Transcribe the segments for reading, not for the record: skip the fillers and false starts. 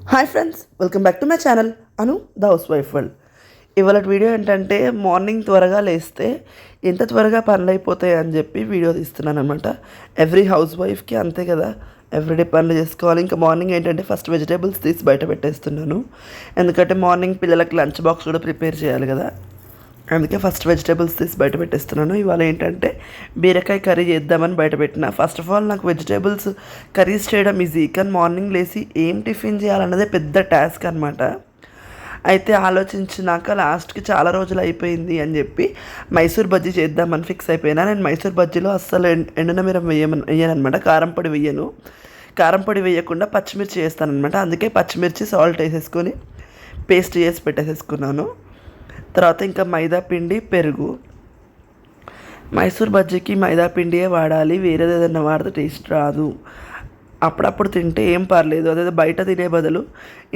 Hi friends, welcome back to my channel Anu the house wife world. ఇవాళ video ఏంటంటే morning త్వరగా లేస్తే ఎంత త్వరగా పనులు అయిపోతాయి అని చెప్పి వీడియో తీస్తున్నాను అనమాట. ఎవ్రీ హౌస్ వైఫ్కి అంతే కదా, ఎవ్రీడే పనులు చేసుకోవాలి. ఇంకా మార్నింగ్ ఏంటంటే ఫస్ట్ వెజిటేబుల్స్ తీసి బయట పెట్టేస్తున్నాను, ఎందుకంటే మార్నింగ్ పిల్లలకి లంచ్ బాక్స్ కూడా ప్రిపేర్ చేయాలి కదా. అందుకే ఫస్ట్ వెజిటేబుల్స్ తీసి బయట పెట్టేస్తున్నాను. ఇవాళ ఏంటంటే బీరకాయ కర్రీ చేద్దామని బయట పెట్టిన. ఫస్ట్ ఆఫ్ ఆల్ నాకు వెజిటేబుల్స్ కర్రీస్ చేయడం ఈజీ, కానీ మార్నింగ్ లేచి ఏం టిఫిన్ చేయాలన్నదే పెద్ద టాస్క్ అనమాట. అయితే ఆలోచించినాక లాస్ట్కి చాలా రోజులు అయిపోయింది అని చెప్పి మైసూర్ బజ్జీ చేద్దామని ఫిక్స్ అయిపోయినా. నేను మైసూర్ బజ్జీలో అస్సలు ఎండున మిరం వేయను అనమాట, కారం పొడి వేయను. కారం పొడి వేయకుండా పచ్చిమిర్చి వేస్తానమాట. అందుకే పచ్చిమిర్చి సాల్ట్ వేసేసుకొని పేస్ట్ చేసి పెట్టేసేసుకున్నాను. తర్వాత ఇంకా మైదా పిండి, పెరుగు. మైసూర్ బజ్జీకి మైదా పిండియే వాడాలి, వేరేది ఏదైనా వాడితే టేస్ట్ రాదు. అప్పుడప్పుడు తింటే ఏం పర్లేదు, అదే బయట తినే బదులు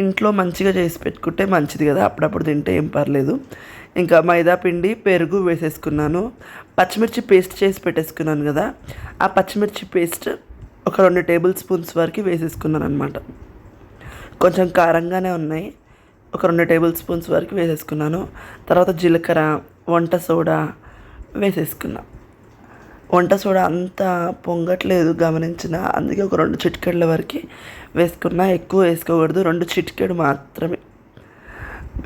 ఇంట్లో మంచిగా చేసి పెట్టుకుంటే మంచిది కదా, అప్పుడప్పుడు తింటే ఏం పర్లేదు. ఇంకా మైదా పిండి, పెరుగు వేసేసుకున్నాను. పచ్చిమిర్చి పేస్ట్ చేసి పెట్టేసుకున్నాను కదా, ఆ పచ్చిమిర్చి పేస్ట్ ఒక 2 టేబుల్ స్పూన్స్ వరకు వేసేసుకున్నాను అనమాట. కొంచెం కారంగానే ఉన్నాయి, ఒక 2 టేబుల్ స్పూన్స్ వరకు వేసేసుకున్నాను. తర్వాత జీలకర్ర, వంట సోడా వేసేసుకున్నా. వంట సోడా అంత పొంగట్లేదు గమనించిన, అందుకే ఒక 2 చిటికెళ్ళ వరకు వేసుకున్నా. ఎక్కువ వేసుకోకూడదు, 2 చిటికెడు మాత్రమే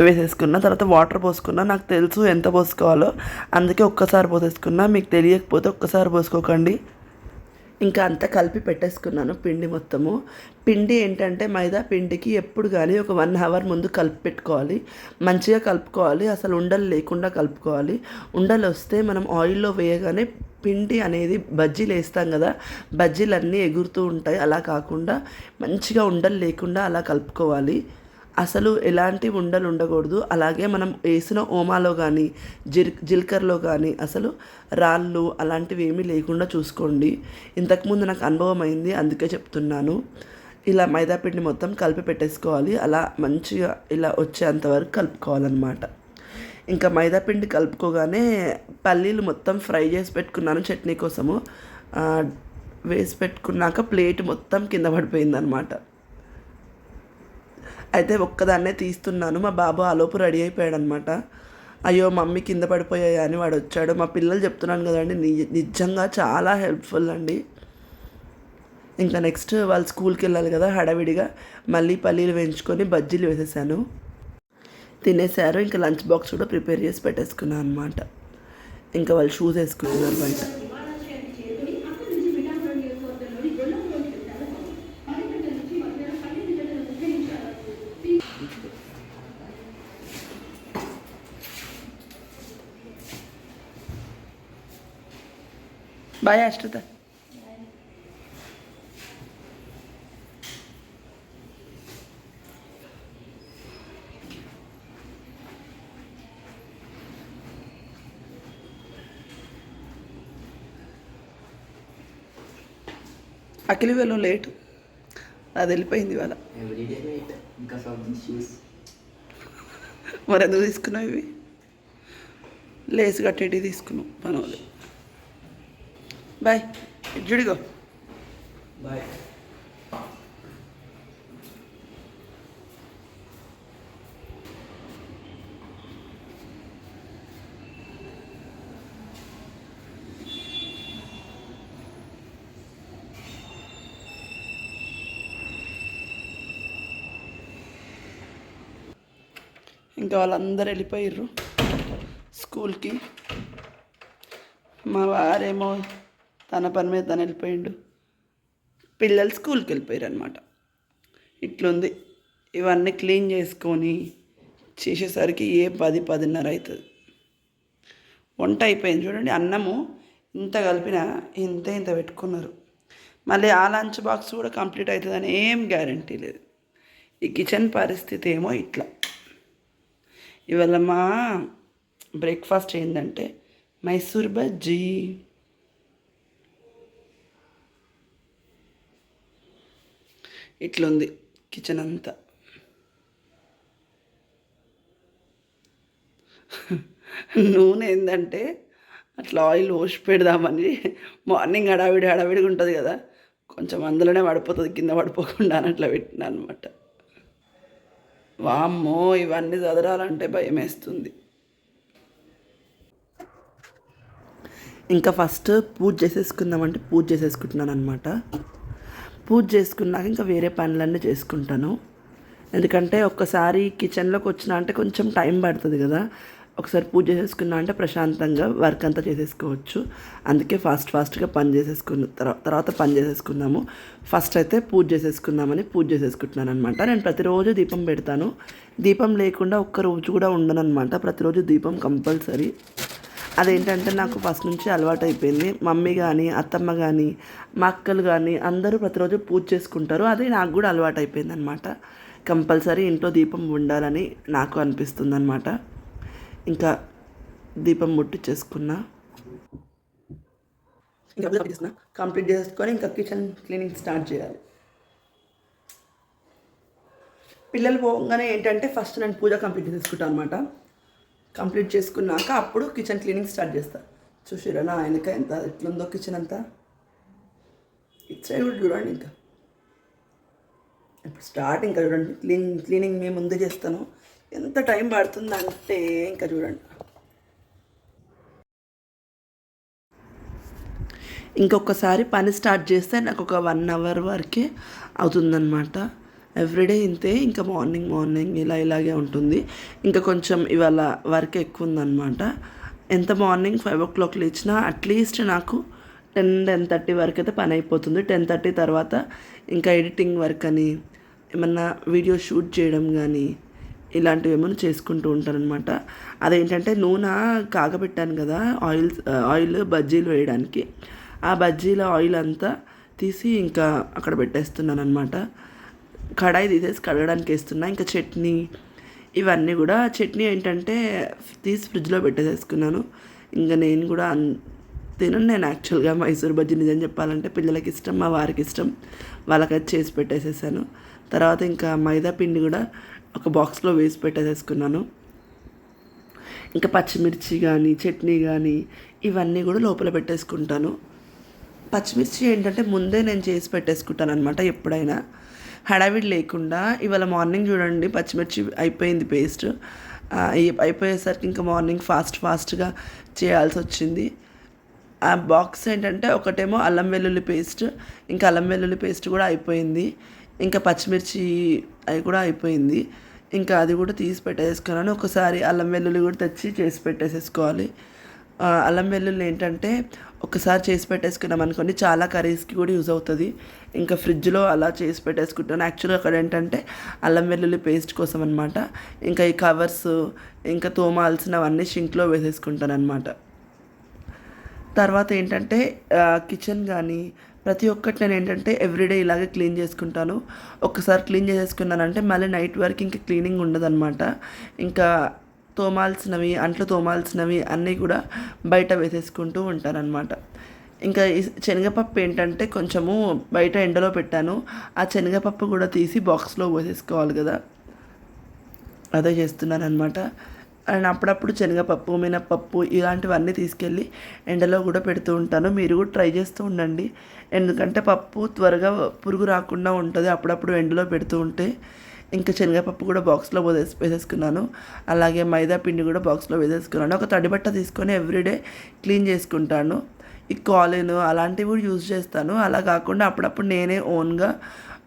వేసేసుకున్నా. తర్వాత వాటర్ పోసుకున్నా. నాకు తెలుసు ఎంత పోసుకోవాలో, అందుకే ఒక్కసారి పోసేసుకున్నా. మీకు తెలియకపోతే ఒక్కసారి పోసుకోకండి. ఇంకా అంతా కలిపి పెట్టేసుకున్నాను పిండి మొత్తము. పిండి ఏంటంటే మైదా పిండికి ఎప్పుడు కానీ ఒక 1 అవర్ ముందు కలిపి పెట్టుకోవాలి. మంచిగా కలుపుకోవాలి, అసలు ఉండలు లేకుండా కలుపుకోవాలి. ఉండలు వస్తే మనం ఆయిల్లో వేయగానే పిండి అనేది బజ్జీలు వేస్తాం కదా, బజ్జీలన్నీ ఎగురుతూ ఉంటాయి. అలా కాకుండా మంచిగా ఉండలు లేకుండా అలా కలుపుకోవాలి. అసలు ఎలాంటి ఉండలు ఉండకూడదు. అలాగే మనం వేసిన ఓమాలో కానీ జీలకర్రలో కానీ అసలు రాళ్ళు అలాంటివి ఏమీ లేకుండా చూసుకోండి. ఇంతకుముందు నాకు అనుభవం అయింది, అందుకే చెప్తున్నాను. ఇలా మైదాపిండి మొత్తం కలిపి పెట్టేసుకోవాలి. అలా మంచిగా ఇలా వచ్చేంతవరకు కలుపుకోవాలన్నమాట. ఇంకా మైదాపిండి కలుపుకోగానే పల్లీలు మొత్తం ఫ్రై చేసి పెట్టుకున్నాను చట్నీ కోసము. వేసి పెట్టుకున్నాక ప్లేట్ మొత్తం కింద పడిపోయిందనమాట. అయితే ఒక్కదాన్నే తీస్తున్నాను. మా బాబు ఆలోపు రెడీ అయిపోయాడు అనమాట. అయ్యో మమ్మీ కింద పడిపోయాయా అని వాడు వచ్చాడు. మా పిల్లలు చెప్తున్నాను కదండి, నిజంగా చాలా హెల్ప్ఫుల్ అండి. ఇంకా నెక్స్ట్ వాళ్ళు స్కూల్కి వెళ్ళాలి కదా, హడావిడిగా మళ్ళీ పల్లీలు వేయించుకొని బజ్జీలు వేసేసాను. తినేసారు. ఇంకా లంచ్ బాక్స్ కూడా ప్రిపేర్ చేసి పెట్టేసుకున్నాను అనమాట. ఇంకా వాళ్ళు షూస్ వేసుకుంటున్నారు బయట. బాయ్ అష్టత. అఖిలి వెళ్ళు లేటు, అది వెళ్ళిపోయింది ఇవాళ. మరి ఎందుకు తీసుకున్నావు ఇవి? లేసు కట్టేటి తీసుకున్నావు పనులు. బాయ్, జుడిగో బాయ్. ఇంకా వాళ్ళందరూ వెళ్ళిపోయారు స్కూల్కి. మా వారేమో తన పని మీద తను వెళ్ళిపోయిండు, పిల్లలు స్కూల్కి వెళ్ళిపోయారు అనమాట. ఇట్లుంది. ఇవన్నీ క్లీన్ చేసుకొని చేసేసరికి 10-10:30 అవుతుంది. వంట అయిపోయింది చూడండి. అన్నము ఇంత కలిపిన ఇంత పెట్టుకున్నారు. మళ్ళీ ఆ లంచ్ బాక్స్ కూడా కంప్లీట్ అవుతుందని ఏం గ్యారంటీ లేదు. ఈ కిచెన్ పరిస్థితి ఏమో ఇట్లా. ఇవాళ మా బ్రేక్ఫాస్ట్ ఏంటంటే మైసూర్ బజ్జీ. ఇట్లుంది కిచెన్ అంతా. నూనె ఏంటంటే అట్లా ఆయిల్ పోసి పెడదామని, మార్నింగ్ హడావిడిగా ఉంటుంది కదా, కొంచెం అందులోనే పడిపోతుంది కింద పడిపోకుండా అని అట్లా పెట్టినా అనమాట. వామ్మో, ఇవన్నీ చదరాలంటే భయమేస్తుంది. ఇంకా ఫస్ట్ పూజ చేసేసుకుందామంటే పూజ చేసేసుకుంటున్నాను అనమాట. పూజ చేసుకున్నాక ఇంకా వేరే పనులన్నీ చేసుకుంటాను. ఎందుకంటే ఒక్కసారి కిచెన్లోకి వచ్చినా అంటే కొంచెం టైం పడుతుంది కదా. ఒకసారి పూజ చేసేసుకున్నా అంటే ప్రశాంతంగా వర్క్ అంతా చేసేసుకోవచ్చు. అందుకే ఫాస్ట్గా పని చేసేసుకున్న తర్వాత పని చేసేసుకుందాము. ఫస్ట్ అయితే పూజ చేసేసుకుందామని పూజ చేసేసుకుంటున్నాను అనమాట. నేను ప్రతిరోజు దీపం పెడతాను. దీపం లేకుండా ఒక్క రోజు కూడా ఉండను అనమాట. ప్రతిరోజు దీపం కంపల్సరీ. అదేంటంటే నాకు ఫస్ట్ నుంచి అలవాటు అయిపోయింది. మమ్మీ కానీ, అత్తమ్మ కానీ, మా అక్కలు కానీ అందరూ ప్రతిరోజు పూజ చేసుకుంటారు. అది నాకు కూడా అలవాటు అయిపోయింది అనమాట. కంపల్సరీ ఇంట్లో దీపం ఉండాలని నాకు అనిపిస్తుంది అనమాట. ఇంకా దీపం ముట్టించేసుకున్నా. ఇంకా కంప్లీట్ చేసుకొని ఇంకా కిచెన్ క్లీనింగ్ స్టార్ట్ చేయాలి. పిల్లలు పోగానే ఏంటంటే ఫస్ట్ నేను పూజ కంప్లీట్ చేసుకుంటాను అనమాట. కంప్లీట్ చేసుకున్నాక అప్పుడు కిచెన్ క్లీనింగ్ స్టార్ట్ చేస్తాను. చూసిరా నా వెనక ఎంత ఎట్లుందో కిచెన్ అంతా. ఇటు సైడ్ కూడా చూడండి. ఇంకా ఇప్పుడు స్టార్ట్. ఇంకా చూడండి క్లీనింగ్ మేము ముందే చేస్తాను. ఎంత టైం పడుతుందంటే ఇంకా చూడండి. ఇంకొకసారి పని స్టార్ట్ చేస్తే నాకు ఒక 1 అవర్ వరకే అవుతుందన్నమాట. ఎవ్రీడే ఇంతే. ఇంకా మార్నింగ్ ఇలాగే ఉంటుంది. ఇంకా కొంచెం ఇవాళ వర్క్ ఎక్కువ ఉందన్నమాట. ఎంత మార్నింగ్ 5 o'clock లేచినా అట్లీస్ట్ నాకు 10:30 వరకు అయితే పని అయిపోతుంది. 10:30 తర్వాత ఇంకా ఎడిటింగ్ వర్క్ అని, ఏమన్నా వీడియో షూట్ చేయడం కానీ ఇలాంటివి ఏమైనా చేసుకుంటూ ఉంటారనమాట. అదేంటంటే నూనె కాగబెట్టాను కదా, ఆయిల్ బజ్జీలు వేయడానికి. ఆ బజ్జీల ఆయిల్ అంతా తీసి ఇంకా అక్కడ పెట్టేస్తున్నాను అనమాట. కడాయి తీసేసి కడగడానికి వేస్తున్నా. ఇంకా చట్నీ ఇవన్నీ కూడా. చట్నీ ఏంటంటే తీసి ఫ్రిడ్జ్లో పెట్టేసేసుకున్నాను. ఇంకా నేను కూడా తినను. నేను యాక్చువల్గా మైసూర్ బజ్జీ నిజం చెప్పాలంటే పిల్లలకి ఇష్టం, మా వారికి ఇష్టం. వాళ్ళకైతే చేసి పెట్టేసేసాను. తర్వాత ఇంకా మైదా పిండి కూడా ఒక బాక్స్లో వేసి పెట్టేసేసుకున్నాను. ఇంకా పచ్చిమిర్చి కానీ చట్నీ కానీ ఇవన్నీ కూడా లోపల పెట్టేసుకుంటాను. పచ్చిమిర్చి ఏంటంటే ముందే నేను చేసి పెట్టేసుకుంటాను అనమాట. ఎప్పుడైనా హడావిడి లేకుండా. ఇవాళ మార్నింగ్ చూడండి పచ్చిమిర్చి అయిపోయింది పేస్ట్. అయిపోయేసరికి ఇంకా మార్నింగ్ ఫాస్ట్గా చేయాల్సి వచ్చింది. ఆ బాక్స్ ఏంటంటే ఒకటేమో అల్లం వెల్లుల్లి పేస్ట్, ఇంకా అల్లం వెల్లుల్లి పేస్ట్ కూడా అయిపోయింది. ఇంకా పచ్చిమిర్చి అవి కూడా అయిపోయింది. ఇంకా అది కూడా తీసి పెట్టేసుకున్నాను. ఒకసారి అల్లం వెల్లుల్లి కూడా తెచ్చి చేసి పెట్టేసేసుకోవాలి. అల్లం వెల్లుల్లి ఏంటంటే ఒకసారి చేసి పెట్టేసుకున్నాం అనుకోండి చాలా కర్రీస్కి కూడా యూజ్ అవుతుంది. ఇంకా ఫ్రిడ్జ్లో అలా చేసి పెట్టేసుకుంటాను. యాక్చువల్గా అక్కడ ఏంటంటే అల్లం వెల్లుల్లి పేస్ట్ కోసం అనమాట. ఇంకా ఈ కవర్స్ ఇంకా తోమాల్సినవన్నీ షింక్లో వేసేసుకుంటాను అనమాట. తర్వాత ఏంటంటే కిచెన్ కానీ ప్రతి ఒక్కటి నేను ఏంటంటే ఎవ్రీడే ఇలాగే క్లీన్ చేసుకుంటాను. ఒక్కసారి క్లీన్ చేసేసుకున్నానంటే మళ్ళీ నైట్ వరకు ఇంకా క్లీనింగ్ ఉండదన్నమాట. ఇంకా అంట్లు తోమాల్సినవి అన్నీ కూడా బయట వేసేసుకుంటూ ఉంటానన్నమాట. ఇంకా ఈ శనగపప్పు ఏంటంటే కొంచెము బయట ఎండలో పెట్టాను. ఆ శనగపప్పు కూడా తీసి బాక్స్లో వేసేసుకోవాలి కదా, అదే చేస్తున్నాను అనమాట. అండ్ అప్పుడప్పుడు శనగపప్పు, మినపప్పు ఇలాంటివన్నీ తీసుకెళ్ళి ఎండలో కూడా పెడుతూ ఉంటాను. మీరు కూడా ట్రై చేస్తూ ఉండండి. ఎందుకంటే పప్పు త్వరగా పురుగు రాకుండా ఉంటుంది అప్పుడప్పుడు ఎండలో పెడుతూ ఉంటే. ఇంకా శనగపప్పు కూడా బాక్స్లో వేసేసుకున్నాను. అలాగే మైదా పిండి కూడా బాక్స్లో వేసేసుకున్నాను. ఒక తడి బట్ట తీసుకొని ఎవ్రీడే క్లీన్ చేసుకుంటాను. ఈ కాలిన్ అలాంటివి కూడా యూజ్ చేస్తాను. అలా కాకుండా అప్పుడప్పుడు నేనే ఓన్గా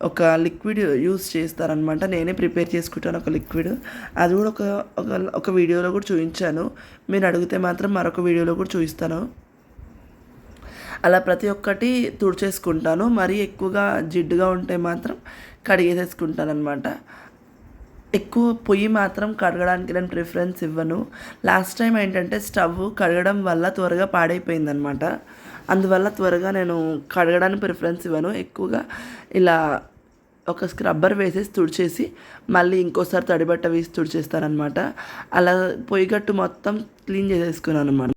ఒక లిక్విడ్ యూజ్ చేస్తారనమాట. నేనే ప్రిపేర్ చేసుకుంటాను ఒక లిక్విడ్. అది కూడా ఒక వీడియోలో కూడా చూపించాను. మీరు అడిగితే మాత్రం మరొక వీడియోలో కూడా చూపిస్తాను. అలా ప్రతి ఒక్కటి తుడిచేసుకుంటాను. మరీ ఎక్కువగా జిడ్డుగా ఉంటే మాత్రం కడిగేసేసుకుంటాను అనమాట. ఎక్కువ పొయ్యి మాత్రం కడగడానికి నేను ప్రిఫరెన్స్ ఇవ్వను. లాస్ట్ టైం ఏంటంటే స్టవ్ కడగడం వల్ల త్వరగా పాడైపోయిందనమాట. అందువల్ల త్వరగా నేను కడగడానికి ప్రిఫరెన్స్ ఇవ్వను. ఎక్కువగా ఇలా ఒక స్క్రబ్బర్ వేసేసి తుడిచేసి మళ్ళీ ఇంకోసారి తడిబట్ట వేసి తుడిచేస్తానమాట. అలా పొయ్యి గట్టు మొత్తం క్లీన్ చేసేసుకున్నాను అనమాట.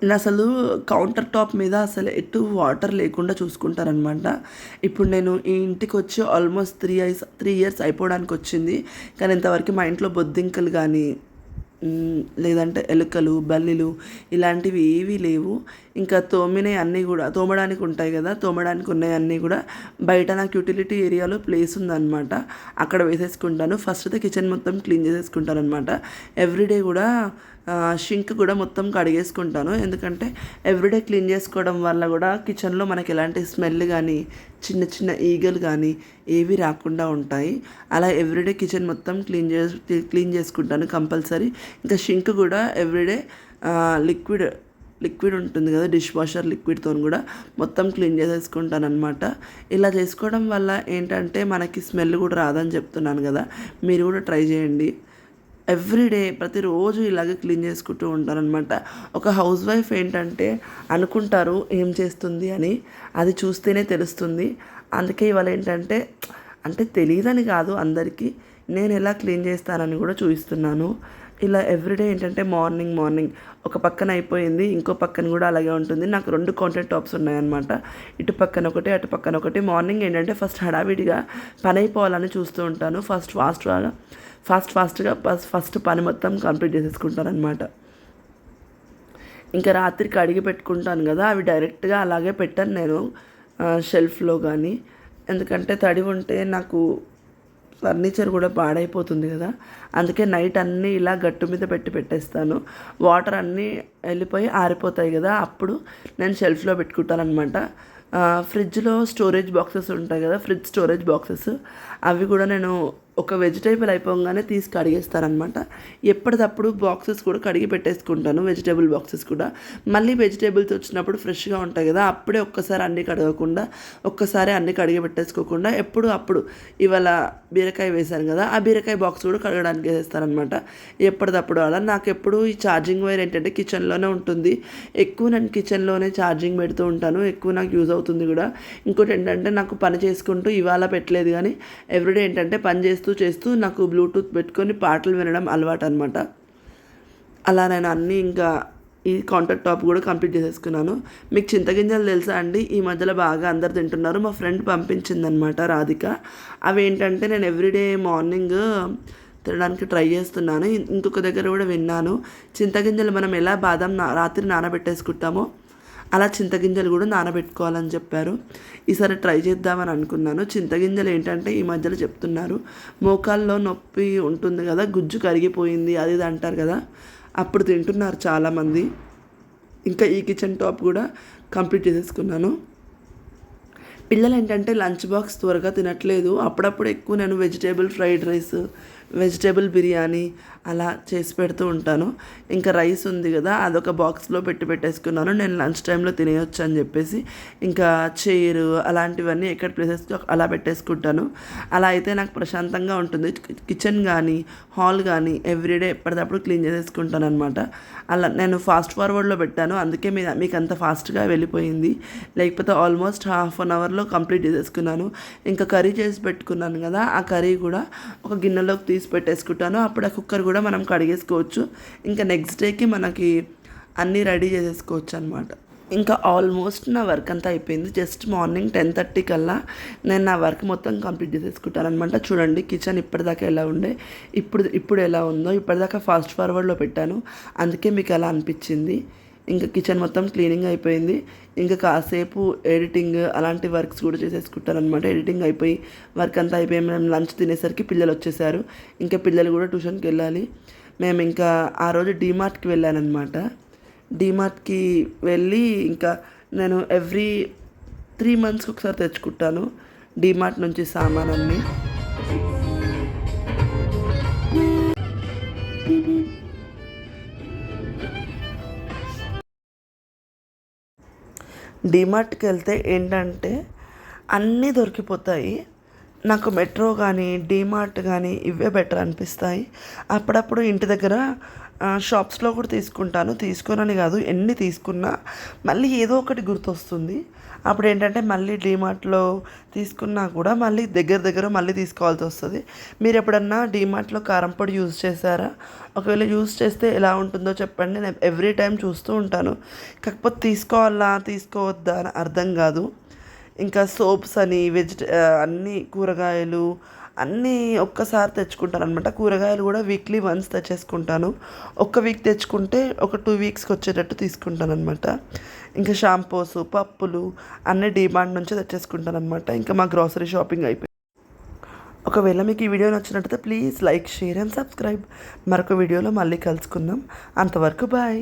నేను అసలు కౌంటర్ టాప్ మీద అసలు ఎటు వాటర్ లేకుండా చూసుకుంటారనమాట. ఇప్పుడు నేను ఈ ఇంటికి వచ్చి ఆల్మోస్ట్ 3 years అయిపోవడానికి వచ్చింది. కానీ ఇంతవరకు మా ఇంట్లో బొద్దింకలు కానీ లేదంటే ఎలుకలు, బల్లిలు ఇలాంటివి ఏవీ లేవు. ఇంకా తోమినవి అన్నీ కూడా తోమడానికి ఉంటాయి కదా, తోమడానికి ఉన్నాయి అన్నీ కూడా బయట నాకు యూటిలిటీ ఏరియాలో ప్లేస్ ఉందన్నమాట, అక్కడ వేసేసుకుంటాను. ఫస్ట్ అయితే కిచెన్ మొత్తం క్లీన్ చేసేసుకుంటాను అనమాట. ఎవ్రీడే కూడా షింక్ కూడా మొత్తం కడిగేసుకుంటాను. ఎందుకంటే ఎవ్రీడే క్లీన్ చేసుకోవడం వల్ల కూడా కిచెన్లో మనకి ఎలాంటి స్మెల్ కానీ చిన్న చిన్న ఈగలు కానీ ఏవి రాకుండా ఉంటాయి. అలా ఎవ్రీడే కిచెన్ మొత్తం క్లీన్ చేసుకుంటాను కంపల్సరీ. ఇంకా షింక్ కూడా ఎవ్రీడే లిక్విడ్ ఉంటుంది కదా, డిష్ వాషర్ లిక్విడ్తో కూడా మొత్తం క్లీన్ చేసేసుకుంటాను అనమాట. ఇలా చేసుకోవడం వల్ల ఏంటంటే మనకి స్మెల్ కూడా రాదని చెప్తున్నాను కదా, మీరు కూడా ట్రై చేయండి. ఎవ్రీడే ప్రతిరోజు ఇలాగే క్లీన్ చేసుకుంటూ ఉంటారనమాట. ఒక హౌస్ వైఫ్ ఏంటంటే అనుకుంటారు ఏం చేస్తుంది అని, అది చూస్తేనే తెలుస్తుంది. అందుకే ఇవాళ ఏంటంటే అంటే తెలియదని కాదు అందరికీ, నేను ఎలా క్లీన్ చేస్తానని కూడా చూపిస్తున్నాను. ఇలా ఎవ్రీడే ఏంటంటే మార్నింగ్ ఒక పక్కన అయిపోయింది, ఇంకో పక్కన కూడా అలాగే ఉంటుంది. నాకు 2 కౌంటర్ టాప్స్ ఉన్నాయన్నమాట, ఇటు పక్కన ఒకటి అటు పక్కన ఒకటి. మార్నింగ్ ఏంటంటే ఫస్ట్ హడావిడిగా పని అయిపోవాలని చూస్తూ ఉంటాను. ఫస్ట్ పని మొత్తం కంప్లీట్ చేసేసుకుంటాను అనమాట. ఇంకా రాత్రికి కడిగి పెట్టుకుంటాను కదా, అవి డైరెక్ట్గా అలాగే పెట్టాను నేను షెల్ఫ్లో కానీ. ఎందుకంటే తడి ఉంటే నాకు ఫర్నిచర్ కూడా పాడైపోతుంది కదా, అందుకే నైట్ అన్నీ ఇలా గట్టు మీద పెట్టేస్తాను. వాటర్ అన్నీ వెళ్ళిపోయి ఆరిపోతాయి కదా, అప్పుడు నేను షెల్ఫ్లో పెట్టుకుంటాను అనమాట. ఫ్రిడ్జ్లో స్టోరేజ్ బాక్సెస్ ఉంటాయి కదా, ఫ్రిడ్జ్ స్టోరేజ్ బాక్సెస్, అవి కూడా నేను ఒక వెజిటేబుల్ అయిపోగానే తీసి కడిగేస్తానమాట. ఎప్పటికప్పుడు బాక్సెస్ కూడా కడిగి పెట్టేసుకుంటాను, వెజిటేబుల్ బాక్సెస్ కూడా. మళ్ళీ వెజిటేబుల్స్ వచ్చినప్పుడు ఫ్రెష్గా ఉంటాయి కదా, అప్పుడే ఒక్కసారి అన్నీ కడగకుండా ఒక్కసారి అన్నీ కడిగి పెట్టేసుకోకుండా ఎప్పుడు అప్పుడు ఇవాళ బీరకాయ వేశాను కదా, ఆ బీరకాయ బాక్స్ కూడా కడగడానికి వేసేస్తానమాట ఎప్పటికప్పుడు. అలా నాకు ఎప్పుడు ఈ ఛార్జింగ్ వైర్ ఏంటంటే కిచెన్లోనే ఉంటుంది. ఎక్కువ నేను కిచెన్లోనే ఛార్జింగ్ పెడుతూ ఉంటాను, ఎక్కువ నాకు యూజ్ అవుతుంది కూడా. ఇంకోటి ఏంటంటే నాకు పని చేసుకుంటూ ఇవాళ పెట్టలేదు కానీ ఎవ్రీడే ఏంటంటే పని చేస్తూ నాకు బ్లూటూత్ పెట్టుకొని పాటలు వినడం అలవాటు అనమాట. అలా నేను అన్నీ ఇంకా ఈ కౌంటర్ టాప్ కూడా కంప్లీట్ చేసేసుకున్నాను. మీకు చింతగింజలు తెలుసా అండి? ఈ మధ్యలో బాగా అందరు తింటున్నారు. మా ఫ్రెండ్ పంపించిందనమాట రాధిక. అవి ఏంటంటే నేను ఎవ్రీడే మార్నింగ్ తినడానికి ట్రై చేస్తున్నాను. ఇంకొక దగ్గర కూడా విన్నాను, చింతగింజలు మనం ఎలా బాదం రాత్రి నానబెట్టేసుకుంటామో అలా చింతగింజలు కూడా నానబెట్టుకోవాలని చెప్పారు. ఈసారి ట్రై చేద్దామని అనుకున్నాను. చింతగింజలు ఏంటంటే ఈ మధ్యలో చెప్తున్నారు మోకాల్లో నొప్పి ఉంటుంది కదా, గుజ్జు కరిగిపోయింది అది ఇది అంటారు కదా, అప్పుడు తింటున్నారు చాలామంది. ఇంకా ఈ కిచెన్ టాప్ కూడా కంప్లీట్ చేసేసుకున్నాను. పిల్లలు ఏంటంటే లంచ్ బాక్స్ త్వరగా తినట్లేదు. అప్పుడప్పుడు ఎక్కువ నేను vegetable fried rice, vegetable biryani అలా చేసి పెడుతూ ఉంటాను. ఇంకా రైస్ ఉంది కదా, అదొక బాక్స్లో పెట్టేసుకున్నాను. నేను లంచ్ టైంలో తినేయొచ్చు అని చెప్పేసి ఇంకా చైర్ అలాంటివన్నీ ఎక్కడ ప్లేసెస్లో అలా పెట్టేసుకుంటాను. అలా అయితే నాకు ప్రశాంతంగా ఉంటుంది. కిచెన్ కానీ హాల్ కానీ ఎవ్రీడే ఎప్పటికప్పుడు క్లీన్ చేసేసుకుంటాను అనమాట. అలా నేను ఫాస్ట్ ఫార్వర్డ్లో పెట్టాను, అందుకే మీకు అంత ఫాస్ట్గా వెళ్ళిపోయింది. లేకపోతే ఆల్మోస్ట్ హాఫ్ అన్ అవర్లో కంప్లీట్ చేసేసుకున్నాను. ఇంకా కర్రీ చేసి పెట్టుకున్నాను కదా, ఆ కర్రీ కూడా ఒక గిన్నెలోకి తీసి పెట్టేసుకుంటాను. అప్పుడు ఆ కుక్కర్ కూడా మనం కడిగేసుకోవచ్చు. ఇంకా నెక్స్ట్ డేకి మనకి అన్నీ రెడీ చేసేసుకోవచ్చు అనమాట. ఇంకా ఆల్మోస్ట్ నా వర్క్ అంతా అయిపోయింది. జస్ట్ మార్నింగ్ 10:30 కల్లా నేను నా వర్క్ మొత్తం కంప్లీట్ చేసేసుకుంటాను అనమాట. చూడండి కిచెన్ ఇప్పటిదాకా ఎలా ఉండే, ఇప్పుడు ఎలా ఉందో. ఇప్పటిదాకా ఫాస్ట్ ఫార్వర్డ్లో పెట్టాను, అందుకే మీకు అలా అనిపించింది. ఇంకా కిచెన్ మొత్తం క్లీనింగ్ అయిపోయింది. ఇంకా కాసేపు ఎడిటింగ్ అలాంటి వర్క్స్ కూడా చేసేసుకుంటాను అనమాట. ఎడిటింగ్ అయిపోయి వర్క్ అంతా అయిపోయి మేము లంచ్ తినేసరికి పిల్లలు వచ్చేసారు. ఇంకా పిల్లలు కూడా ట్యూషన్కి వెళ్ళాలి. మేము ఇంకా ఆ రోజు డీమార్ట్కి వెళ్ళానమాట. డీమార్ట్కి వెళ్ళి ఇంకా నేను ఎవ్రీ 3 monthsకి ఒకసారి తెచ్చుకుంటాను డీమార్ట్ నుంచి సామానన్నీ. డీమార్ట్కి వెళ్తే ఏంటంటే అన్నీ దొరికిపోతాయి. నాకు మెట్రో కానీ డీమార్ట్ కానీ ఇవే బెటర్ అనిపిస్తాయి. అప్పుడప్పుడు ఇంటి దగ్గర షాప్స్లో కూడా తీసుకుంటాను, తీసుకోనని కాదు, ఎన్ని తీసుకున్నా మళ్ళీ ఏదో ఒకటి గుర్తొస్తుంది. అప్పుడు ఏంటంటే మళ్ళీ డీమార్ట్లో తీసుకున్నా కూడా మళ్ళీ దగ్గర మళ్ళీ తీసుకోవాల్సి వస్తుంది. మీరు ఎప్పుడన్నా డీమార్ట్లో కారం పొడి యూజ్ చేశారా? ఒకవేళ యూజ్ చేస్తే ఎలా ఉంటుందో చెప్పండి. నేను ఎవ్రీ టైం చూస్తూ ఉంటాను, కాకపోతే తీసుకోవాలా తీసుకోవద్దా అని అర్థం కాదు. ఇంకా సోప్స్ అని అన్నీ కూరగాయలు అన్నీ ఒక్కసారి తెచ్చుకుంటాను అనమాట. కూరగాయలు కూడా వీక్లీ వన్స్ తెచ్చేసుకుంటాను. 1 వీక్ తెచ్చుకుంటే ఒక 2 వీక్స్కి వచ్చేటట్టు తీసుకుంటాను అనమాట. ఇంకా షాంపూస్, పప్పులు అన్నీ డీమార్ట్ నుంచే తెచ్చేసుకుంటాను అనమాట. ఇంకా మా గ్రాసరీ షాపింగ్ అయిపోయింది. ఒకవేళ మీకు ఈ వీడియో నచ్చినట్టయితే please like, share and subscribe. మరొక వీడియోలో మళ్ళీ కలుసుకుందాం. అంతవరకు బాయ్.